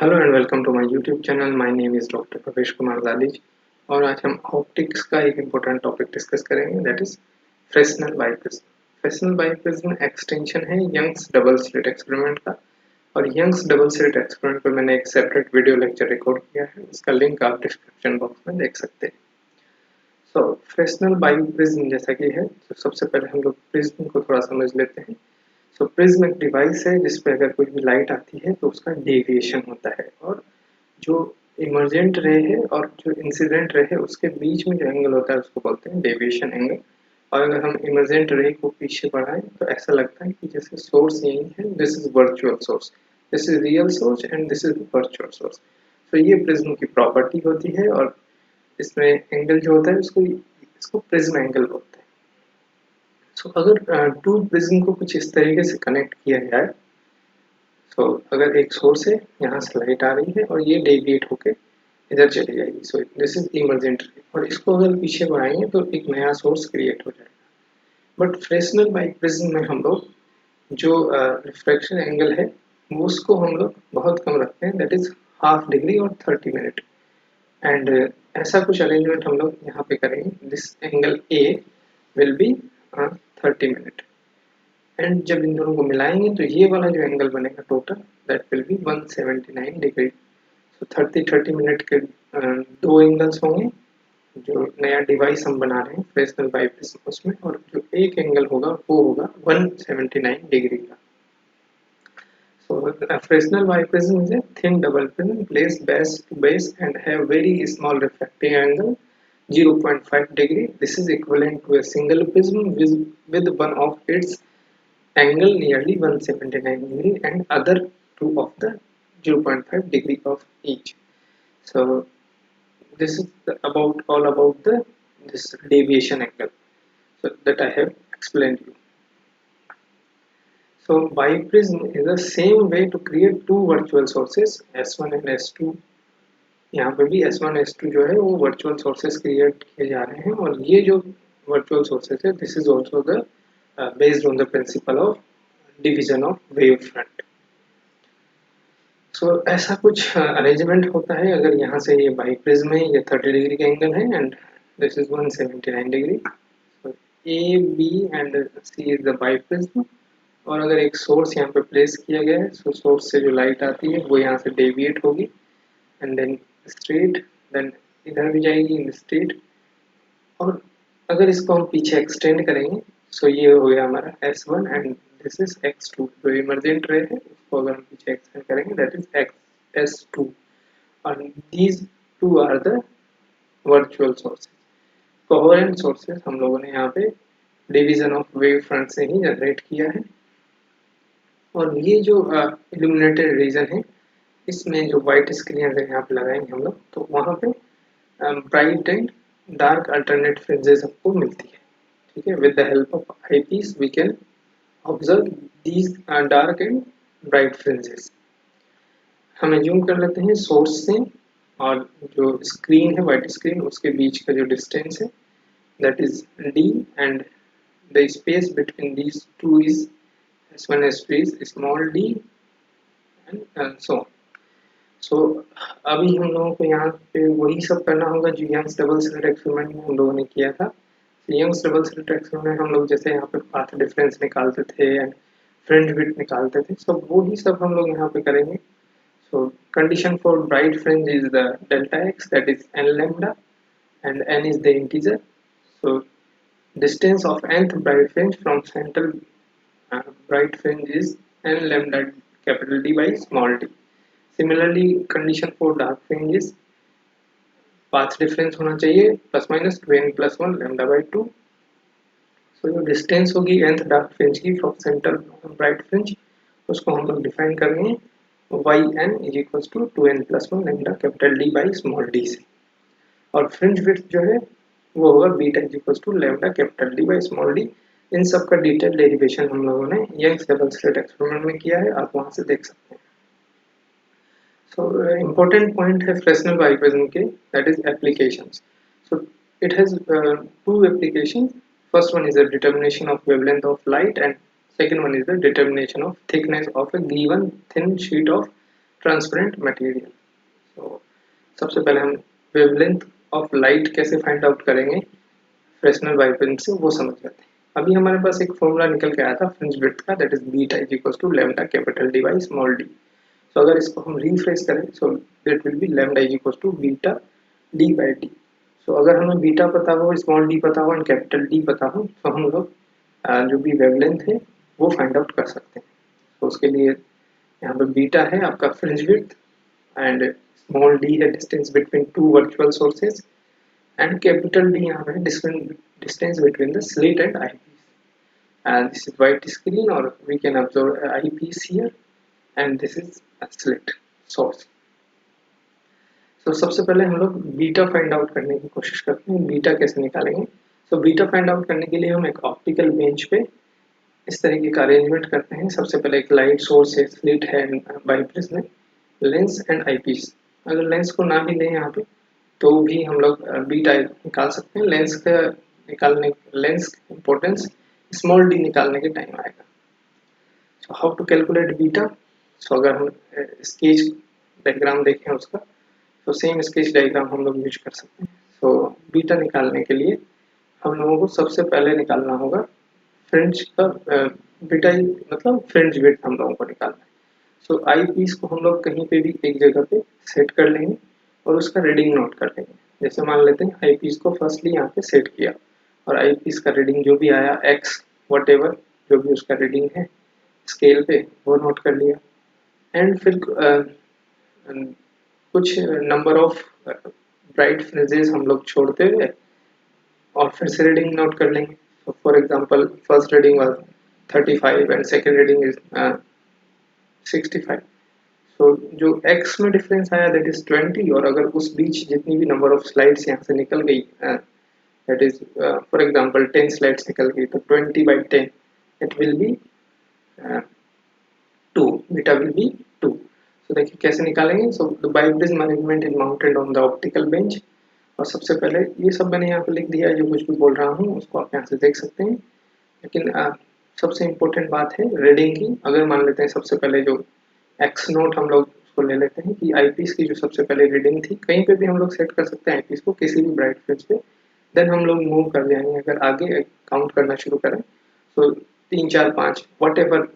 Hello and welcome to my YouTube channel. My name is doctor Pravesh Kumar Dalij और आज हम optics का एक इम्पोर्टेंट टॉपिक डिस्कस करेंगे, that is Fresnel biprism. Fresnel biprism extension है Young's double slit experiment का। और यंग्स डबल स्लिट एक्सपेरिमेंट पर मैंने एक सेपरेट वीडियो लेक्चर रिकॉर्ड किया है, इसका लिंक आप डिस्क्रिप्शन बॉक्स में देख सकते हैं। सो फ्रेस्नेल बाइप्रिज्म जैसा कि है, तो सबसे पहले हम लोग प्रिज्म को थोड़ा समझ लेते हैं। सो प्रिज्म एक डिवाइस है जिसपे अगर कोई भी लाइट आती है तो उसका डेविएशन होता है, और जो इमर्जेंट रे है और जो इंसिडेंट रे है उसके बीच में जो एंगल होता है उसको बोलते हैं डेविएशन एंगल। और अगर हम इमर्जेंट रे को पीछे बढ़ाएं तो ऐसा लगता है कि जैसे सोर्स यही है, this is virtual source, this is real source and this is virtual source. तो ये प्रिज्म की प्रॉपर्टी होती है, और इसमें एंगल जो होता है उसको इसको प्रिज्म एंगल बोलते हैं। सो अगर टू प्रिज्म को कुछ इस तरीके से कनेक्ट किया जाए, तो अगर एक सोर्स है, यहाँ से लाइट आ रही है और ये डेविएट होके इधर चली जाएगी, सो दिस इज इमर्जेंट रे, और इसको अगर पीछे बढ़ाएंगे तो एक नया सोर्स क्रिएट हो जाएगा। बट फ्रेस्नेल बाइप्रिज्म में हम लोग जो रिफ्रैक्शन एंगल है वो उसको हम लोग बहुत कम रखते हैं, दैट इज हाफ डिग्री और 30 मिनट। एंड ऐसा कुछ अरेंजमेंट हम लोग यहाँ पे करेंगे, this angle A will be 30 minute. And जब इन दोनों को मिलाएंगे तो ये वाला जो एंगल बनेगा total, that will B 179 degree. तो 30 मिनट के दो एंगल्स होंगे, जो नया डिवाइस हम बना रहे हैं फ्रेस्नेल बाइप्रिज्म उसमें, और जो एक एंगल होगा वो होगा 179 डिग्री का। So a Fresnel biprism is a thin double prism placed base to base and have very small refracting angle 0.5 degree. This is equivalent to a single prism with one of its angle nearly 179 degree and other two of the 0.5 degree of each. So this is about all about the this deviation angle, so that I have explained you. So biprism is the same way to create two virtual sources S1 and S2. यहाँ पे भी S1 S2 जो है वो virtual sources create किए जा रहे हैं, और ये जो वर्चुअल सोर्सेस है, this is also the based on the principle of division of wave front. So ऐसा कुछ अरेंजमेंट होता है। अगर यहाँ से ये बाइप्रिज्म है, ये 30 डिग्री का एंगल है एंड दिस इज 179 डिग्री। A B and C is the biprism, और अगर एक सोर्स यहाँ पे प्लेस किया गया है, सो सोर्स से जो लाइट आती है वो यहाँ से डेविएट होगी एंड देन स्ट्रेट, देन इधर भी जाएगी इन स्ट्रेट। और अगर इसको हम पीछे एक्सटेंड करेंगे, सो ये हो गया हमारा S1 and this is X2। जो इमर्जेंट रे है उसको अगर हम पीछे एक्सटेंड करेंगे, दैट इज S2, और these two are the virtual sources. Coherent sources हम लोगों ने यहाँ पे डिवीजन ऑफ वेव फ्रंट से ही जनरेट किया है। और ये जो इल्यूमिनेटेड रीजन है, इसमें जो वाइट स्क्रीन अगर यहाँ पे लगाएंगे हम लोग, तो वहाँ पे bright and dark alternate fringes हमको मिलती है। ठीक है, with the help of eyepiece we can observe these dark and bright fringes. हमें जूम कर लेते हैं सोर्स से, और जो स्क्रीन है वाइट स्क्रीन उसके बीच का जो डिस्टेंस है, that is d, and the space between these two is S1 S2 is small d, and so on. So अभी हम लोगों को यहाँ पे वही सब करना होगा जो यंग्स डबल स्लिट एक्सपेरिमेंट में हम लोगों ने किया था। यंग्स डबल स्लिट एक्सपेरिमेंट में हम लोग जैसे यहाँ पे पाथ डिफरेंस निकालते थे एंड फ्रिंज विड्थ निकालते थे, सब वही सब हम लोग यहाँ पे करेंगे। सो condition for bright fringe is the delta x, that is n lambda, and n is the integer. So distance of nth bright fringe from central bright fringe is n lambda capital D by small d. Similarly, condition for dark fringe is path difference होना चाहिए plus minus 2n plus 1 lambda by 2। सो जो distance होगी nth dark fringe की from centre bright fringe, उसको हम लोग define करेंगे yn is equals to 2n plus 1 lambda capital D by small d से। और फ्रिंज विड्थ जो है वो होगा beta is equals to lambda capital D by small d. इन सब का डिटेल डेरिवेशन हम लोगों ने यंग्स डबल स्लिट एक्सपेरिमेंट में किया है, आप वहां से देख सकते हैं। सो इम्पोर्टेंट पॉइंट है फ्रेस्नेल बाइप्रिज्म के, that is applications. So it has two application. First one is the determination of wavelength of light, and second one is the determination of thickness of a given thin sheet of transparent material. तो सबसे पहले हम wavelength of light कैसे find out करेंगे Fresnel biprism से, वो समझ लेते हैं। अभी हमारे पास एक फॉर्मूला निकल के आया था फ्रिंज विड्थ का, that is beta is equals to lambda capital D by small d. तो अगर इसको हम रिफ्रेश करें, so that will be lambda is equals to beta d by D. So अगर हमें बीटा पता हो, स्मॉल डी पता हो एंड कैपिटल डी पता हो, तो हम लोग जो भी वेवलेंथ है वो फाइंड आउट कर सकते हैं। तो उसके लिए यहाँ पे बीटा है आपका fringe width and small d है distance between two virtual sources and capital D यहाँ पे distance between the slit and eyepiece. And this is white screen or we can observe a eyepiece here and this is a slit source. So सबसे पहले हम लोग beta find out करने की कोशिश करते हैं। बीटा कैसे निकालेंगे? So बीटा फाइंड आउट करने के लिए हम एक ऑप्टिकल बेंच पे इस तरीके का अरेंजमेंट करते हैं। सबसे पहले एक लाइट सोर्स है, स्लिट है बाइप्रिज्म, लेंस एंड आईपीस। अगर लेंस को ना भी लें यहाँ पे तो भी हम लोग बीटा निकाल सकते हैं। लेंस इंपॉर्टेंस स्मॉल डी निकालने के टाइम आएगा। So how to calculate beta? So अगर हम स्केच डायग्राम देखें उसका, तो सेम स्केच डायग्राम हम लोग यूज कर सकते हैं। सो बीटा निकालने के लिए हम लोगों को सबसे पहले निकालना होगा फ्रिंज का बीटा, मतलब फ्रिंज विड्थ हम लोगों को निकालना है। सो आई पीस को हम लोग कहीं पे भी एक जगह पे सेट कर लेंगे और उसका रीडिंग नोट कर लेंगे। जैसे मान लेते हैं आई पीस को फर्स्टली यहाँ पे सेट किया और आई पीस का रीडिंग जो भी आया एक्स वट एवर जो भी उसका रीडिंग है स्केल पे वो नोट कर लिया एंड फिर कुछ नंबर ऑफ ब्राइट फ्रिंजेस हम लोग छोड़ते हुए और फिर से रीडिंग नोट कर लेंगे। तो for example first reading was 35 and second reading is 65। तो जो x में डिफरेंस आया दैट इज 20 और अगर उस बीच जितनी भी नंबर ऑफ स्लाइड्स यहाँ से निकल गई that is for example 10 slides निकल गई तो 20/10 it will be 2, beta will B 2। तो देखिए कैसे निकालेंगे। So the biprism arrangement is mounted on the optical bench. और सबसे पहले ये सब मैंने यहाँ पे लिख दिया है, जो कुछ भी बोल रहा हूँ उसको आप यहाँ से देख सकते हैं। लेकिन सबसे इम्पोर्टेंट बात है रीडिंग की। अगर मान लेते हैं सबसे पहले जो एक्स नोट हम लोग उसको ले लेते हैं कि आईपीस की जो सबसे पहले रीडिंग थी, कहीं पे भी हम लोग सेट कर सकते हैं आईपीस को किसी भी ब्राइट फ्रिंज पे। देन हम लोग मूव कर जाएंगे, अगर आगे काउंट करना शुरू करें तो 3 4 5 वट एवर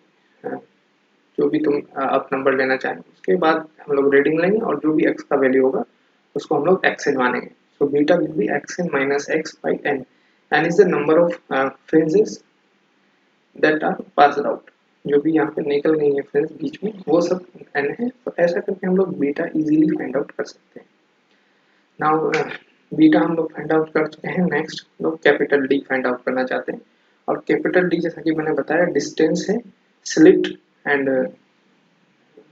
जो भी तुम आप नंबर लेना चाहें, उसके बाद हम लोग रीडिंग लेंगे और जो भी एक्स का वैल्यू होगा उसको हम लोग एक्स एन मानेंगे। So beta will be X N minus X by N. N is the number of fringes that are passed out. जो भी यहाँ पे निकल गई है फ्रिंज बीच में वो सब एन है। तो ऐसा करके हम लोग बीटा इजीली फाइंड आउट कर सकते हैं। नाउ बीटा हम लोग फाइंड आउट कर चुके हैं। नेक्स्ट लोग कैपिटल डी फाइंड आउट करना चाहते हैं और कैपिटल डी जैसा कि मैंने बताया डिस्टेंस है slit and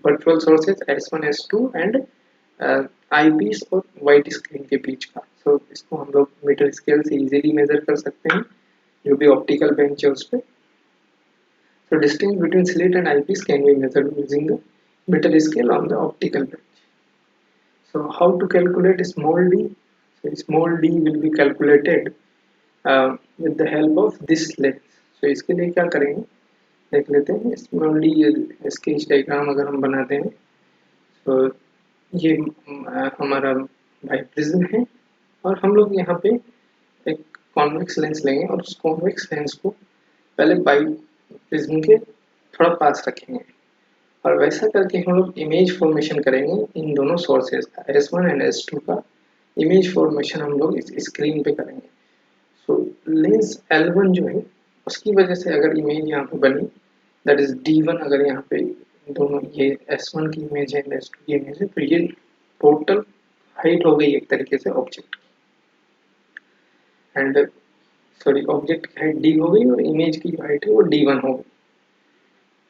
virtual sources S1 S2 and eyepiece और वाइट स्क्रीन के बीच का। सो इसको हम लोग मीटर स्केल से इजीली मेजर कर सकते हैं जो भी ऑप्टिकल बेंच है उस पर। So distance between slit and eyepiece can be measured using the meter scale on the optical bench. So how to calculate small d? So small d will be calculated with the help of this lens. So इसके लिए क्या करेंगे देख लेते हैं। Small D sketch diagram अगर हम बनाते हैं तो ये हमारा बाइप्रिज्म है और हम लोग यहाँ पे एक कॉन्वेक्स लेंस लेंगे और उस कॉन्वेक्स लेंस को पहले बाइप्रिज्म के थोड़ा पास रखेंगे और वैसा करके हम लोग इमेज फॉर्मेशन करेंगे इन दोनों सोर्सेज का S1 एंड S2 का इमेज फॉर्मेशन हम लोग इस स्क्रीन पे करेंगे। सो लेंस L1 जो है उसकी वजह से अगर इमेज यहाँ पे बनी दैट इज D1, अगर यहाँ पे दोनों ये S1 की इमेज है S2 की इमेज है तो ये टोटल हाइट हो गई एक तरीके से ऑब्जेक्ट एंड सॉरी ऑब्जेक्ट की हाइट D हो गई और इमेज की जो हाइट है वो D1 हो गई।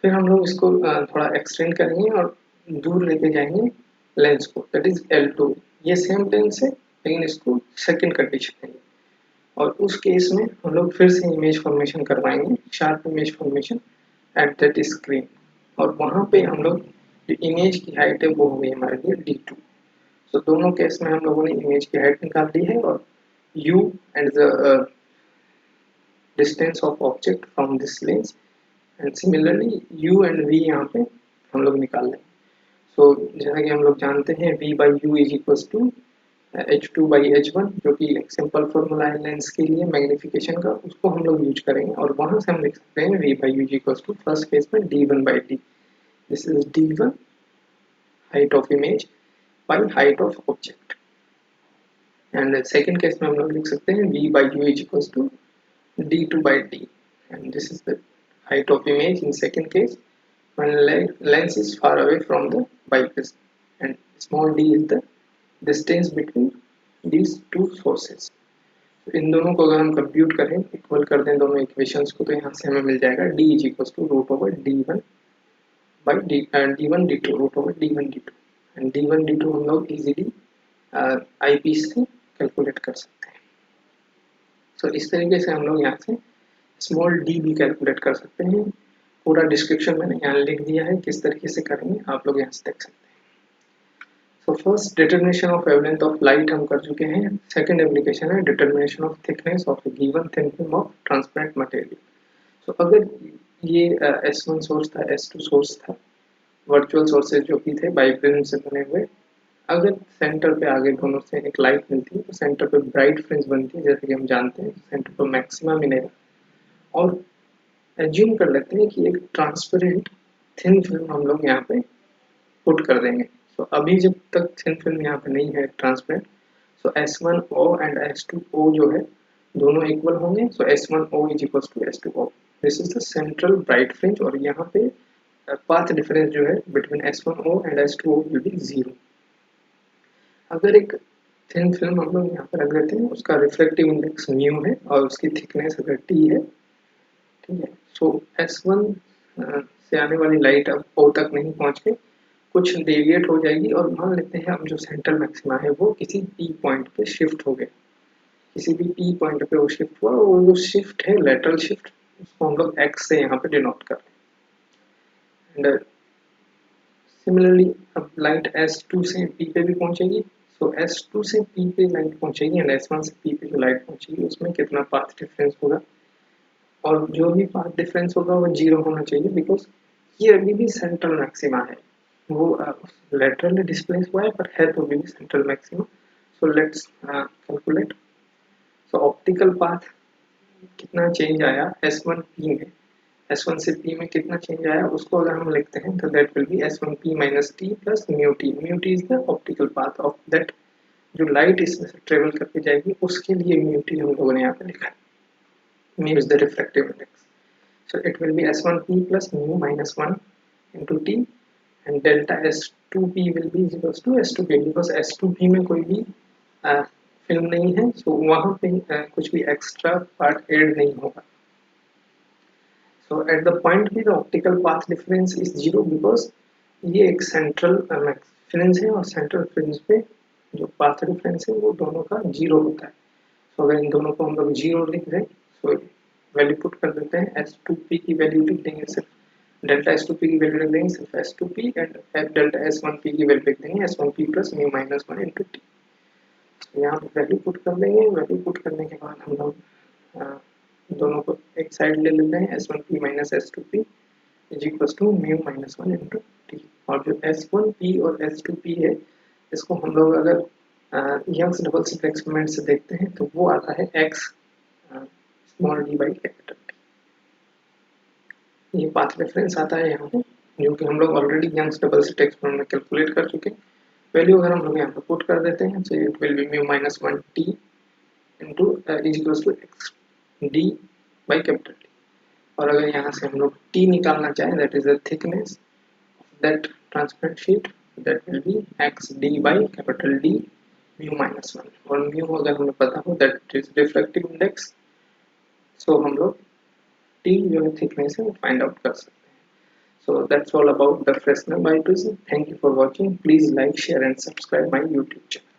फिर हम लोग इसको थोड़ा एक्सटेंड करेंगे और दूर लेके जाएंगे लेंस को दैट इज L2। ये सेम लेंस है लेकिन इसको सेकंड कंडीशन है और उस केस में हम लोग फिर से इमेज फॉर्मेशन करवाएंगे, sharp image formation at that screen और वहाँ पे हम लोग जो इमेज की हाइट है वो हो गई हमारे लिए D2। तो दोनों केस में हम लोगों ने इमेज की हाइट निकाल दी है और U and the distance of object from this lens and similarly U and V यहाँ पे हम लोग निकाल लेंगे। सो जैसा कि हम लोग जानते हैं V by U is equal to H2 by H1, जो कि एक सिंपल फॉर्मूला है लेंस के लिए मैग्निफिकेशन का, उसको हम लोग यूज करेंगे और वहां से हम लिख सकते हैं V by U is equal to first case में D1 by D, this is D1 height of image by height of object, and second case में हम लोग लिख सकते हैं V by U is equal to D2 by D, and this is the height of image in second case when lens is far away from the biprism, and small d is the distance between these two sources. तो इन दोनों को अगर हम compute करें, equal कर दें दोनों equations को, तो यहाँ से हमें मिल जाएगा d is equal to root over d1 by d1 d2 root over d1 d2, and d1 d2 हम लोग इजीली आई से कैलकुलेट कर सकते हैं। सो इस तरीके से हम लोग यहाँ से स्मॉल डी भी कैलकुलेट कर सकते हैं। पूरा डिस्क्रिप्शन मैंने यहाँ लिख दिया है, किस तरीके से करेंगे आप लोग यहाँ से देख सकते हैं। So first determination of wavelength of light हम कर चुके हैं। सेकंड एप्लीकेशन है determination of thickness of given thin film of transparent material. So अगर ये S1 सोर्स था, S2 सोर्स था, वर्चुअल सोर्सेज जो भी थे बाइप्रिज्म से बने हुए, अगर सेंटर पे आगे दोनों से एक लाइट मिलती है तो सेंटर पे ब्राइट फ्रिंज बनती है, जैसे कि हम जानते हैं सेंटर पर मैक्सिमा मिलेगा, और एज्यूम कर लेते हैं कि एक ट्रांसपेरेंट थिन फिल्म हम लोग यहाँ पे पुट कर देंगे। सो अभी जब तक थिन फिल्म यहाँ पे नहीं है transparent, so S1O and S2O जो है दोनों इक्वल होंगे। So S1O is equal to S2O, this is the central bright fringe, और यहाँ पे पाथ डिफरेंस जो है between S1O and S2O will be 0। अगर एक थिन फिल्म हम लोग यहाँ पर रख देते हैं, उसका रिफ्लेक्टिव इंडेक्स म्यू है और उसकी थिकनेस अगर T है, ठीक है। सो S1 से आने वाली लाइट अब O तक नहीं पहुंच के कुछ डेविएट हो जाएगी, और मान लेते हैं अब जो सेंट्रल मैक्सिमा है वो किसी P पॉइंट पे शिफ्ट हो गया, किसी भी P पॉइंट पे वो शिफ्ट हुआ, और वो जो शिफ्ट है लेटरल शिफ्ट, उसको हम लोग X से यहाँ पे डिनोट कर रहे हैं। एंड सिमिलरली अब लाइट S2 से P पे भी पहुंचेगी, सो S2 से P पे लाइट पहुंचेगी एंड S1 से P पे जो लाइट पहुंचेगी उसमें कितना पाथ डिफरेंस होगा, और जो भी पाथ डिफरेंस होगा वो 0 होना चाहिए, बिकॉज ये अभी भी सेंट्रल मैक्सिमा है, वो लेटरली डिस्प्लेस हुआ है पर है तो अभी भी central maxima. So let's calculate. So optical path कितना चेंज आया S1P में, S1 से P में कितना चेंज आया, उसको अगर हम लिखते हैं तो that will B S1P minus T plus mu T। Mu T is the optical path of that, जो लाइट इसमें से ट्रेवल करके जाएगी उसके लिए म्यू T हम लोगों ने यहाँ पे लिखा है। Mu is the reflective index, so it will be S1P plus mu minus 1 into T, and delta S2P will be equals to S2P, because S2P में कोई भी फिल्म नहीं है, so वहाँ पे कुछ भी एक्स्ट्रा पार्ट ऐड नहीं होगा। So at the point B the optical path difference is 0, because ये एक सेंट्रल फ्रिंज है और सेंट्रल फ्रिंज पे जो पाथ डिफरेंस है वो दोनों का 0 होता है। तो अगर इन दोनों को हम लोग 0 लिख दें, तो वैल्यू पुट कर देते हैं, S2P की वैल्यू लिख देंगे सिर्फ, डेल्टा S2P की वैल्यू लिख देंगे सिर्फ S2P, एंड डेल्टा S1P की वैल्यू लिख देंगे S1P plus mu minus 1 into T। यहाँ पर वैल्यू पुट कर देंगे, वैल्यू पुट करने के बाद हम लोग दोनों को एक साइड ले लेते हैं, S1P minus S2P is equal to mu minus 1 into T। और जो S1P और S2P है, इसको हम लोग अगर यंग्स डबल स्लिट एक्सपेरिमेंट से देखते हैं तो वो आता है x small d by capital T। ये पाथ रेफरेंस आता है यहाँ पे, जो कि हम लोग already Young's double slit experiment में कैलकुलेट कर चुके हैं। वैल्यू अगर हम लोग यहाँ पे पुट कर देते हैं, so it will be mu minus 1 T into is equals to x d by capital T। और अगर यहाँ से हम लोग T निकालना चाहें, that is the thickness of that transparent sheet, that will be x d by capital D mu minus 1, और mu अगर हमें पता हो that is refractive index, so हम लोग T जो है thickness है वो find out कर सकते हैं। So that's all about the Fresnel biprism. Thank you for watching. Please like, share and subscribe my YouTube channel.